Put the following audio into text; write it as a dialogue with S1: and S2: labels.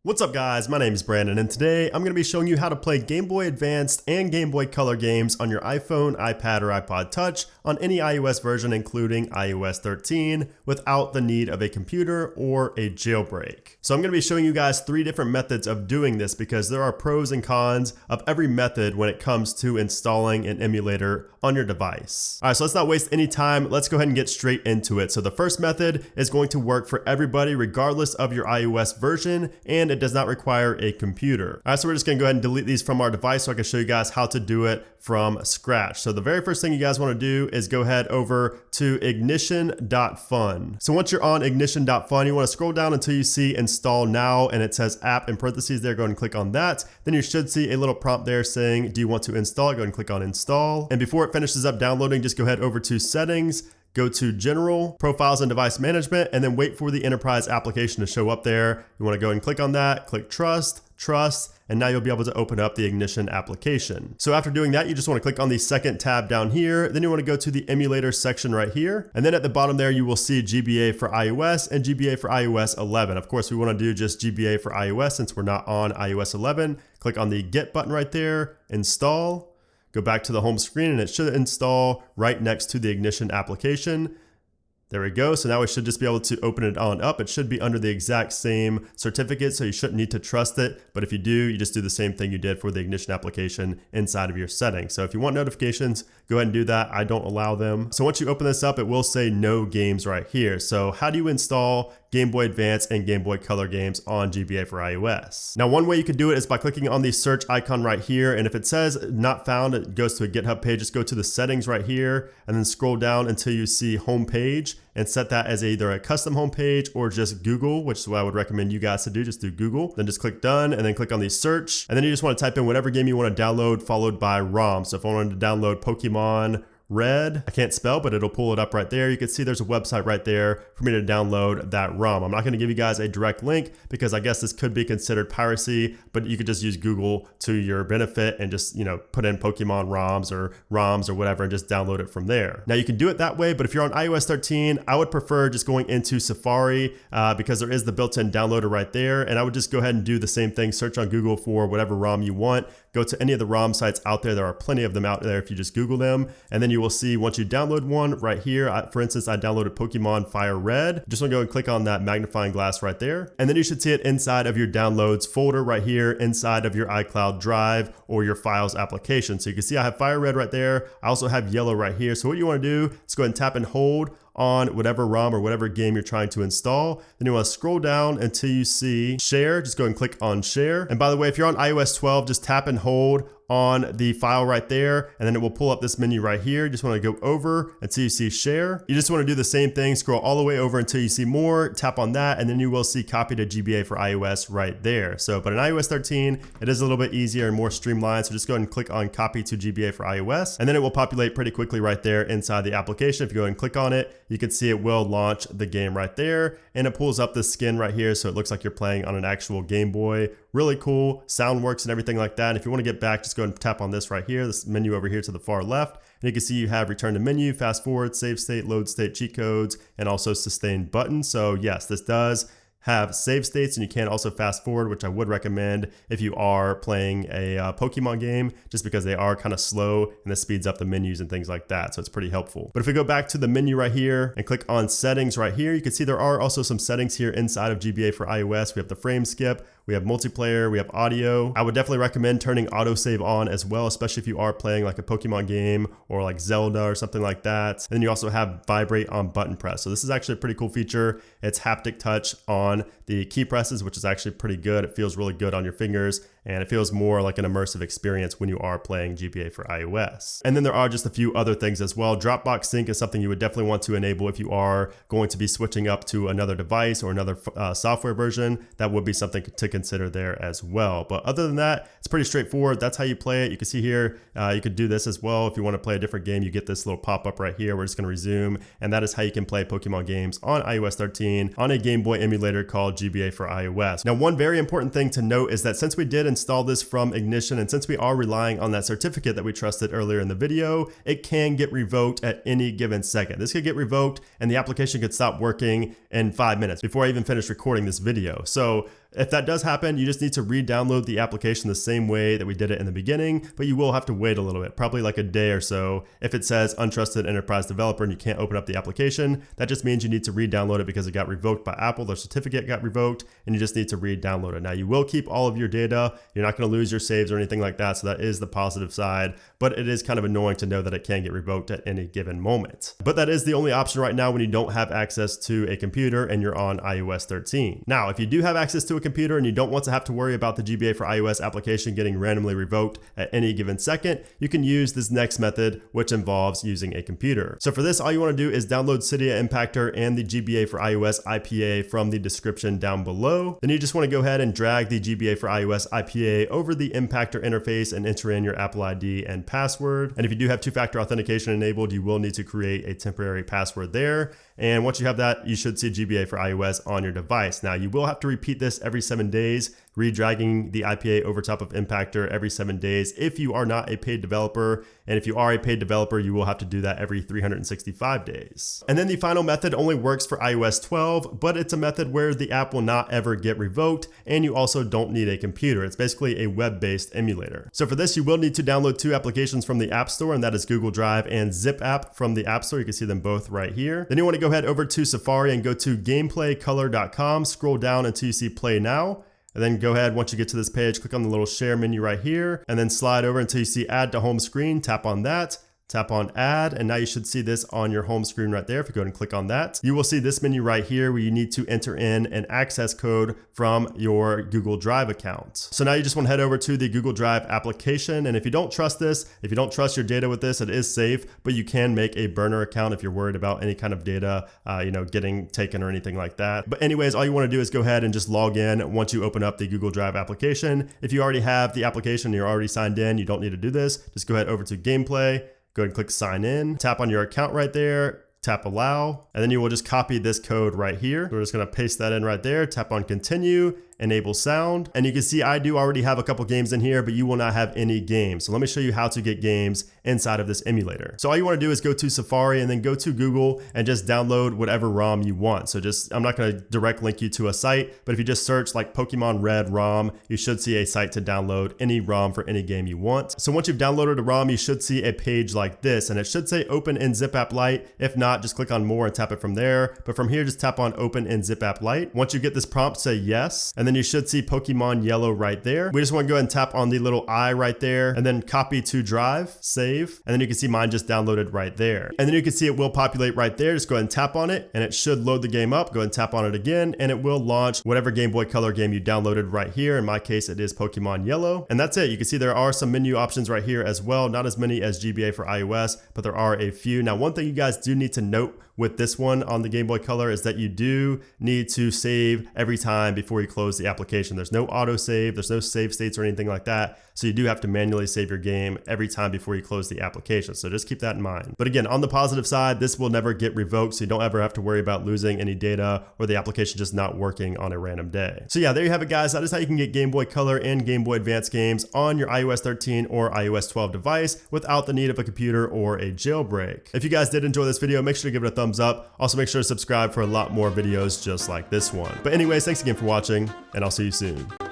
S1: What's up guys, my name is Brandon and today I'm going to be showing you how to play Game Boy Advanced and Game Boy Color games on your iPhone, iPad, or iPod Touch on any iOS version including iOS 13 without the need of a computer or a jailbreak. So I'm going to be showing you guys 3 different methods of doing this because there are pros and cons of every method when it comes to installing an emulator on your device. Alright, so let's not waste any time, let's go ahead and get straight into it. So the first method is going to work for everybody regardless of your iOS version, and it does not require a computer. Alright, so we're just gonna go ahead and delete these from our device so I can show you guys how to do it from scratch. So the very first thing you guys want to do is go head over to ignition.fun. So once you're on ignition.fun, you want to scroll down until you see install now and it says app in parentheses there. Go ahead and click on that. Then you should see a little prompt there saying, do you want to install? Go ahead and click on install. And before it finishes up downloading, just go head over to settings, go to general, profiles and device management, and then wait for the enterprise application to show up there. You want to go ahead and click on that, click trust, and now you'll be able to open up the Ignition application. So after doing that, you just want to click on the second tab down here. Then you want to go to the emulator section right here. And then at the bottom there, you will see GBA for iOS and GBA for iOS 11. Of course, we want to do just GBA for iOS since we're not on iOS 11. Click on the get button right there, install, go back to the home screen and it should install right next to the Ignition application. There we go. So now we should just be able to open it on up. It should be under the exact same certificate, so you shouldn't need to trust it. But if you do, you just do the same thing you did for the Ignition application inside of your settings. So if you want notifications, go ahead and do that. I don't allow them. So once you open this up, it will say no games right here. So how do you install Game Boy Advance and Game Boy Color games on GBA for iOS? Now, one way you can do it is by clicking on the search icon right here. And if it says not found, it goes to a GitHub page. Just go to the settings right here and then scroll down until you see home page and set that as either a custom home page or just Google, which is what I would recommend you guys to do. Just do Google, then just click done and then click on the search. And then you just want to type in whatever game you want to download followed by ROM. So if I wanted to download Pokemon Red, I can't spell, but it'll pull it up right there. You can see there's a website right there for me to download that ROM. I'm not going to give you guys a direct link because I guess this could be considered piracy, but you could just use Google to your benefit and just, put in Pokemon ROMs or whatever and just download it from there. Now you can do it that way, but if you're on iOS 13, I would prefer just going into Safari because there is the built-in downloader right there. And I would just go ahead and do the same thing. Search on Google for whatever ROM you want. Go to any of the ROM sites out there. There are plenty of them out there if you just Google them. And then you will see once you download one right here, for instance, I downloaded Pokemon Fire Red. Just want to go and click on that magnifying glass right there. And then you should see it inside of your downloads folder right here inside of your iCloud Drive or your files application. So you can see I have Fire Red right there. I also have yellow right here. So what you want to do is go ahead and tap and hold on whatever ROM or whatever game you're trying to install. Then you want to scroll down until you see share. Just go and click on share. And by the way, if you're on iOS 12, just tap and hold on the file right there, and then it will pull up this menu right here. You just want to go over until you see share. You just want to do the same thing, scroll all the way over until you see more, tap on that, and then you will see copy to GBA for iOS right there. So, but in iOS 13, it is a little bit easier and more streamlined. So just go ahead and click on copy to GBA for iOS, and then it will populate pretty quickly right there inside the application. If you go and click on it, you can see it will launch the game right there, and it pulls up the skin right here. So it looks like you're playing on an actual Game Boy. Really cool, sound works and everything like that. And if you want to get back, just go ahead and tap on this right here, this menu over here to the far left. And you can see you have return to menu, fast forward, save state, load state, cheat codes, and also sustain button. So yes, this does have save states, and you can also fast forward, which I would recommend if you are playing a Pokemon game, just because they are kind of slow and this speeds up the menus and things like that. So it's pretty helpful. But if we go back to the menu right here and click on settings right here, you can see there are also some settings here inside of GBA for iOS. We have the frame skip, we have multiplayer, we have audio. I would definitely recommend turning autosave on as well, especially if you are playing like a Pokemon game or like Zelda or something like that. And then you also have vibrate on button press. So this is actually a pretty cool feature. It's haptic touch on the key presses, which is actually pretty good. It feels really good on your fingers, and it feels more like an immersive experience when you are playing GBA for iOS. And then there are just a few other things as well. Dropbox sync is something you would definitely want to enable if you are going to be switching up to another device or another software version. That would be something to consider there as well. But other than that, it's pretty straightforward. That's how you play it. You can see here, you could do this as well. If you want to play a different game, you get this little pop-up right here. We're just going to resume, and that is how you can play Pokemon games on iOS 13 on a Game Boy emulator called GBA for iOS. Now, one very important thing to note is that since we did install this from Ignition, and since we are relying on that certificate that we trusted earlier in the video, it can get revoked at any given second. This could get revoked and the application could stop working in 5 minutes before I even finish recording this video. So if that does happen, you just need to re-download the application the same way that we did it in the beginning, but you will have to wait a little bit, probably like a day or so. If it says untrusted enterprise developer and you can't open up the application, that just means you need to re-download it because it got revoked by Apple. Their certificate got revoked and you just need to re-download it. Now you will keep all of your data. You're not going to lose your saves or anything like that. So that is the positive side, but it is kind of annoying to know that it can get revoked at any given moment. But that is the only option right now when you don't have access to a computer and you're on iOS 13. Now, if you do have access to a computer and you don't want to have to worry about the GBA for iOS application getting randomly revoked at any given second, you can use this next method, which involves using a computer. So for this, all you want to do is download Cydia Impactor and the GBA for iOS IPA from the description down below. Then you just want to go ahead and drag the GBA for iOS IPA over the Impactor interface and enter in your Apple ID and password. And if you do have two-factor authentication enabled, you will need to create a temporary password there. And once you have that, you should see GBA for iOS on your device. Now, you will have to repeat this every 7 days, redragging the IPA over top of Impactor every 7 days if you are not a paid developer. And if you are a paid developer, you will have to do that every 365 days. And then the final method only works for iOS 12, but it's a method where the app will not ever get revoked, and you also don't need a computer. It's basically a web-based emulator. So for this, you will need to download two applications from the App Store, and that is Google Drive and Zip App from the App Store. You can see them both right here. Then you want to go ahead over to Safari and go to gameplaycolor.com, scroll down until you see Play Now. And then go ahead, once you get to this page, click on the little share menu right here, and then slide over until you see add to home screen, tap on that. Tap on add, and now you should see this on your home screen right there. If you go ahead and click on that, you will see this menu right here where you need to enter in an access code from your Google Drive account. So now you just want to head over to the Google Drive application. And if you don't trust this, if you don't trust your data with this, it is safe, but you can make a burner account if you're worried about any kind of data, getting taken or anything like that. But anyways, all you want to do is go ahead and just log in once you open up the Google Drive application. If you already have the application and you're already signed in, you don't need to do this. Just go ahead over to Gameplay. Go ahead and click sign in, tap on your account right there, tap allow, and then you will just copy this code right here. We're just gonna paste that in right there, tap on continue, enable sound, and you can see I do already have a couple games in here, but you will not have any games. So let me show you how to get games inside of this emulator. So all you want to do is go to Safari and then go to Google and just download whatever ROM you want. So I'm not going to direct link you to a site, but if you just search like Pokemon Red ROM, you should see a site to download any ROM for any game you want. So once you've downloaded a ROM, you should see a page like this, and it should say open in Zip App Lite. If not, just click on more and tap it from there. But from here, just tap on open in Zip App Lite. Once you get this prompt, say yes, and then you should see Pokemon Yellow right there. We just want to go ahead and tap on the little eye right there and then copy to drive, save, and then you can see mine just downloaded right there. And then you can see it will populate right there. Just go ahead and tap on it and it should load the game up. Go ahead and tap on it again and it will launch whatever Game Boy Color game you downloaded right here. In my case, it is Pokemon Yellow. And that's it. You can see there are some menu options right here as well. Not as many as GBA for iOS, but there are a few. Now, one thing you guys do need to note with this one on the Game Boy Color is that you do need to save every time before you close the application. There's no auto save, there's no save states or anything like that. So you do have to manually save your game every time before you close the application. So just keep that in mind. But again, on the positive side, this will never get revoked. So you don't ever have to worry about losing any data or the application just not working on a random day. So yeah, there you have it, guys. That is how you can get Game Boy Color and Game Boy Advance games on your iOS 13 or iOS 12 device without the need of a computer or a jailbreak. If you guys did enjoy this video, make sure to give it a thumbs up. Also, make sure to subscribe for a lot more videos just like this one. But anyways, thanks again for watching, and I'll see you soon.